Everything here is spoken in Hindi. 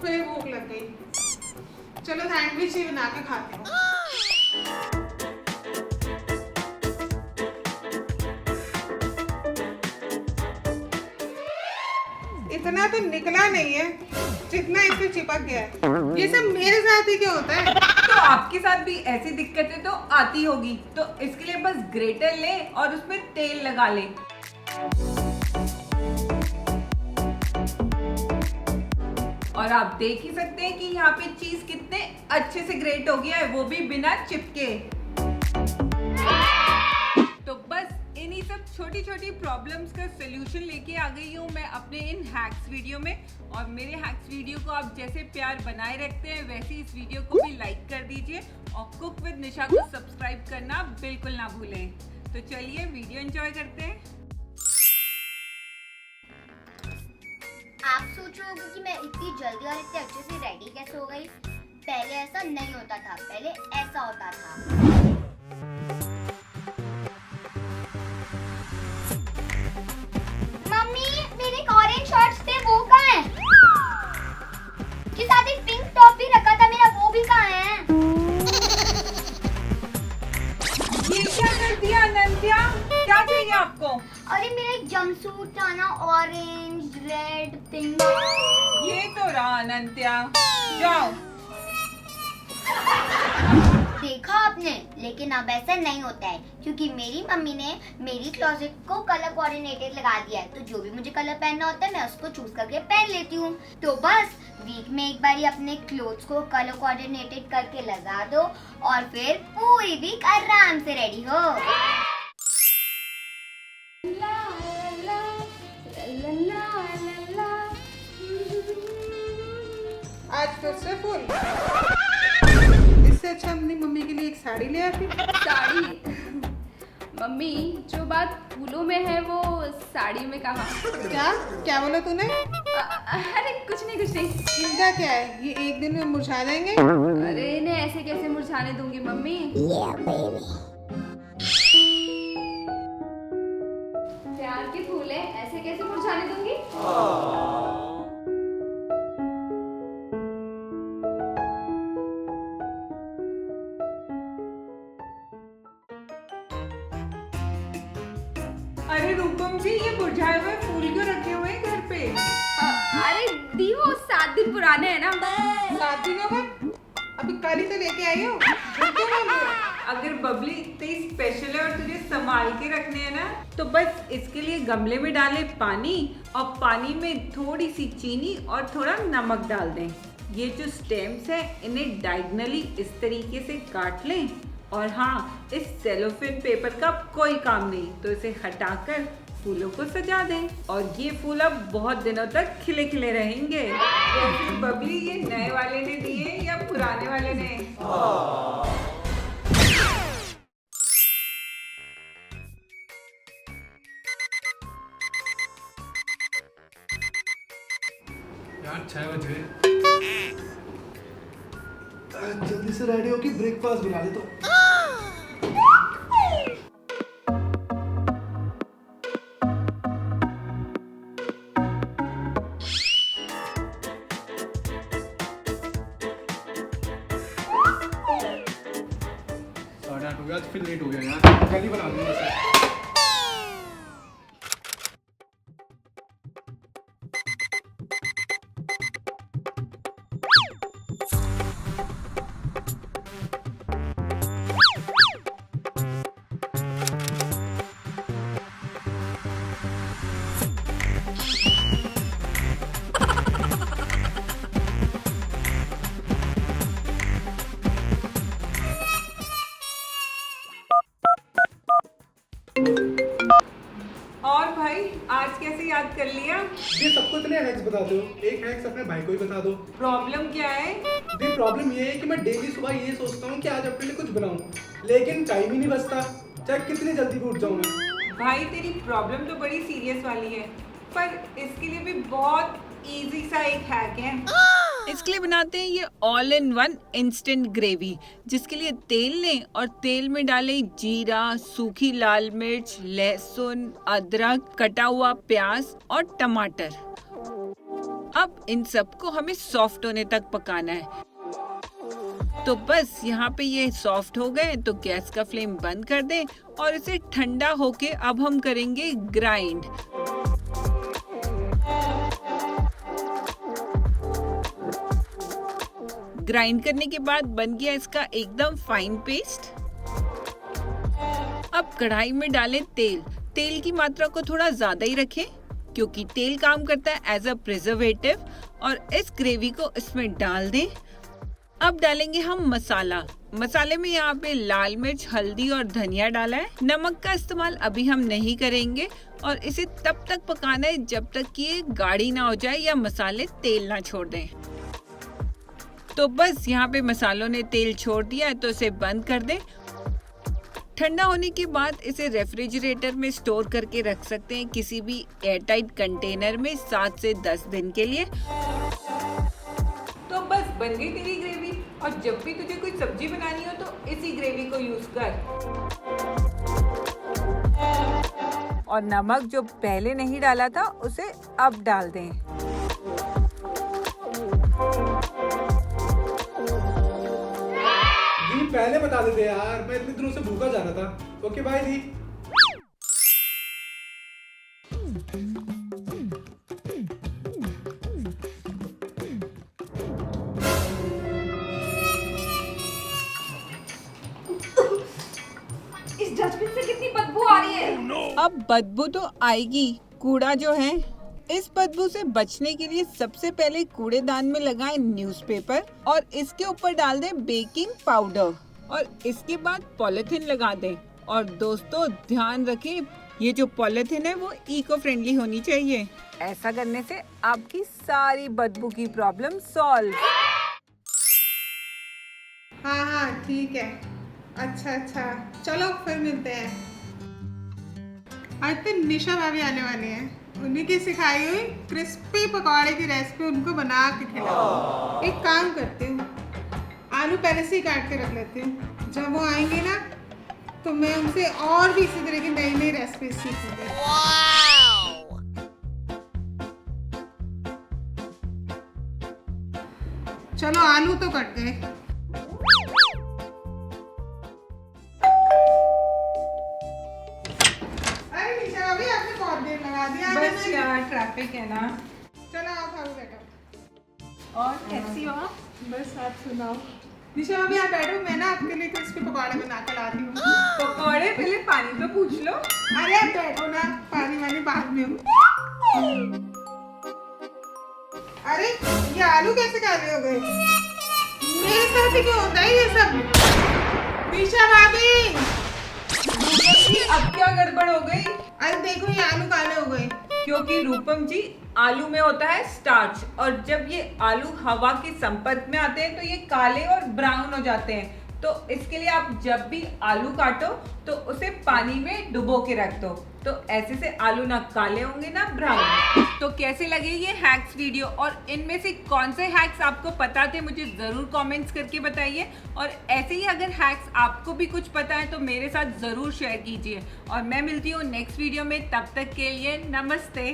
फिर भूख लग गई। चलो सैंडविच ही बना के खाती हूँ। इतना तो निकला नहीं है जितना इसमें चिपक गया है। ये सब मेरे साथ ही क्यों होता है? तो आपके साथ भी ऐसी दिक्कतें तो आती होगी, तो इसके लिए बस ग्रेटर ले और उसमें तेल लगा ले। और आप देख ही सकते हैं कि यहाँ पे चीज कितने अच्छे से ग्रेट हो गया है, वो भी बिना चिपके। तो बस इन्हीं सब छोटी छोटी प्रॉब्लम्स का सोल्यूशन लेके आ गई हूँ मैं अपने इन हैक्स वीडियो में। और मेरे हैक्स वीडियो को आप जैसे प्यार बनाए रखते हैं वैसे इस वीडियो को भी लाइक कर दीजिए और कुक विद निशा को सब्सक्राइब करना बिल्कुल ना भूलें। तो चलिए वीडियो एंजॉय करते हैं। आप सोच रहे होगे कि मैं इतनी जल्दी और इतने अच्छे से रेडी कैसे हो गई। पहले ऐसा नहीं होता था, पहले ऐसा होता था। मम्मी मेरे ऑरेंज शॉर्ट्स थे, वो कहाँ हैं? के साथ एक पिंक टॉप भी रखा था मेरा, वो भी कहाँ है? ये क्या कर दिया अनंत्या? क्या चाहिए आपको? अरे मेरा एक जंपसूट था ना, ऑरेंज रेड पिंक। ये तो रहा अनंत्या, जाओ। देखा आपने, लेकिन अब ऐसा नहीं होता है क्योंकि मेरी मम्मी ने मेरी क्लोजेट को कलर कोऑर्डिनेटेड लगा दिया है। तो जो भी मुझे कलर पहनना होता है मैं उसको चूज करके पहन लेती हूँ। तो बस वीक में एक बार अपने क्लोथ्स को कलर कोऑर्डिनेटेड करके लगा दो और फिर पूरी वीक आराम से रेडी हो। आज फिर से फूल। इससे अच्छा अपनी मम्मी के लिए एक साड़ी ले आती। साड़ी? मम्मी जो बात फूलों में है वो साड़ी में कहाँ? क्या बोला तूने? अरे कुछ नहीं। इनका क्या है, ये एक दिन में मुरझा जाएंगे। अरे इन्हें ऐसे कैसे मुरझाने दूंगी मम्मी? प्यार के फूल है, ऐसे कैसे मुरझाने दूंगी? अरे रूपम जी, ये मुरझाए हुए फूल क्यों रखे हुए हैं घर पे? अरे दी वो 7 दिन पुराने हैं ना। 7 दिनों का? अभी कल ही तो लेके आई हो। झूठे बोल रहे हो। अगर बबली इतनी स्पेशल है और तुझे संभाल के रखने हैं ना, तो बस इसके लिए गमले में डालें पानी और पानी में थोड़ी सी चीनी और थोड़ा नमक डाल दें। ये जो स्टेम्स हैं इन्हें डायगोनली इस तरीके से काट लें। और हाँ, इस सेलोफेन पेपर का कोई काम नहीं, तो इसे हटाकर फूलों को सजा दें और ये फूल अब बहुत दिनों तक खिले खिले रहेंगे। वैसे बबली, ये नए वाले ने दिए या पुराने वाले ने? यार 6 बज गए। जल्दी से रेडी होके ब्रेकफास्ट बना ले। तो 8:30 हो गया, आज फिर लेट हो गया यार। जल्दी बना दूंगा सर। और भाई, आज कैसे याद कर लिया? ये सबको इतने हैक्स बताते हो, एक हैक्स अपने भाई को ही बता दो। प्रॉब्लम क्या है? दी प्रॉब्लम ये है कि मैं डेली सुबह ये सोचता हूँ कि आज अपने लिए कुछ बनाऊं, लेकिन टाइम ही नहीं बचता, चाहे कितनी जल्दी भी उठ जाऊं मैं। भाई, तेरी प्रॉब्लम तो बड़ी सीरियस वाली है, पर इसके लिए भी बहुत इजी सा एक हैक है। इसके लिए बनाते हैं ये all in one instant gravy, जिसके लिए तेल लें और तेल में डालें जीरा, सूखी लाल मिर्च, लहसुन, अदरक, कटा हुआ प्याज और टमाटर। अब इन सबको हमें सॉफ्ट होने तक पकाना है। तो बस यहाँ पे ये सॉफ्ट हो गए तो गैस का फ्लेम बंद कर दें और इसे ठंडा होके अब हम करेंगे ग्राइंड। ग्राइंड करने के बाद बन गया इसका एकदम फाइन पेस्ट। अब कढ़ाई में डालें तेल। तेल की मात्रा को थोड़ा ज्यादा ही रखें क्योंकि तेल काम करता है एज अ प्रिजर्वेटिव। और इस ग्रेवी को इसमें डाल दें। अब डालेंगे हम मसाला। मसाले में यहाँ पे लाल मिर्च, हल्दी और धनिया डाला है। नमक का इस्तेमाल अभी हम नहीं करेंगे और इसे तब तक पकाना है जब तक कि ये गाढ़ी ना हो जाए या मसाले तेल ना छोड़ दें। तो बस यहाँ पे मसालों ने तेल छोड़ दिया है तो इसे बंद कर दें। ठंडा होने के बाद इसे रेफ्रिजरेटर में स्टोर करके रख सकते हैं किसी भी एयरटाइट कंटेनर में 7 से 10 दिन के लिए। तो बस बन गई तेरी ग्रेवी। और जब भी तुझे कोई सब्जी बनानी हो तो इसी ग्रेवी को यूज कर। और नमक जो पहले नहीं डाला था उसे अब डाल दें। दी पहले बता देते यार, मैं इतने दिनों से भूखा जा रहा था। Okay by the. इस डस्टबिन से कितनी बदबू आ रही है। अब बदबू तो आएगी, कूड़ा जो है। इस बदबू से बचने के लिए सबसे पहले कूड़ेदान में लगाएं न्यूज़पेपर और इसके ऊपर डाल दें बेकिंग पाउडर और इसके बाद पॉलिथीन लगा दें। और दोस्तों ध्यान रखें, ये जो पॉलिथीन है वो इको फ्रेंडली होनी चाहिए। ऐसा करने से आपकी सारी बदबू की प्रॉब्लम सॉल्व। हाँ ठीक है। अच्छा चलो फिर मिलते हैं। आज तो निशा भाभी आने वाली हैं। उन्हीं की सिखाई हुई क्रिस्पी पकौड़े की रेसिपी उनको बना के खिलाओ। एक काम करती हूँ, आलू पहले से ही काट के रख लेती हूँ। जब वो आएंगे ना तो मैं उनसे और भी इसी तरह की नई नई रेसिपी सीखूंगी। चलो आलू तो कट गए। अरे निशा भाभी आपने बहुत देर लगा दिया। बस यार ट्रैफिक है ना। चलो आओ खाओ बैठो। और कैसी हो? बस आप सुनाओ। निशा भाभी आप बैठो, मैं ना आपके लिए क्रिस्पी पकौड़े बना कर लाती हूँ। पकौड़े पहले पानी तो पूछ लो। अरे आप बैठो ना, पानी वानी बाद में हूँ। अरे ये आलू कैसे काले हो गए? मेरे साथ ही क्यों होता है ये सब? निशा भाभी अब क्या गड़बड़ हो गई? अरे देखो ये आलू काले हो गए। क्योंकि रूपम जी आलू में होता है स्टार्च और जब ये आलू हवा के संपर्क में आते हैं तो ये काले और ब्राउन हो जाते हैं। तो इसके लिए आप जब भी आलू काटो तो उसे पानी में डुबो के रख दो, तो ऐसे से आलू ना काले होंगे ना ब्राउन। तो कैसे लगे ये हैक्स वीडियो और इनमें से कौन से हैक्स आपको पता थे मुझे जरूर कमेंट्स करके बताइए। और ऐसे ही अगर हैक्स आपको भी कुछ पता है तो मेरे साथ जरूर शेयर कीजिए। और मैं मिलती हूँ नेक्स्ट वीडियो में, तब तक के लिए नमस्ते।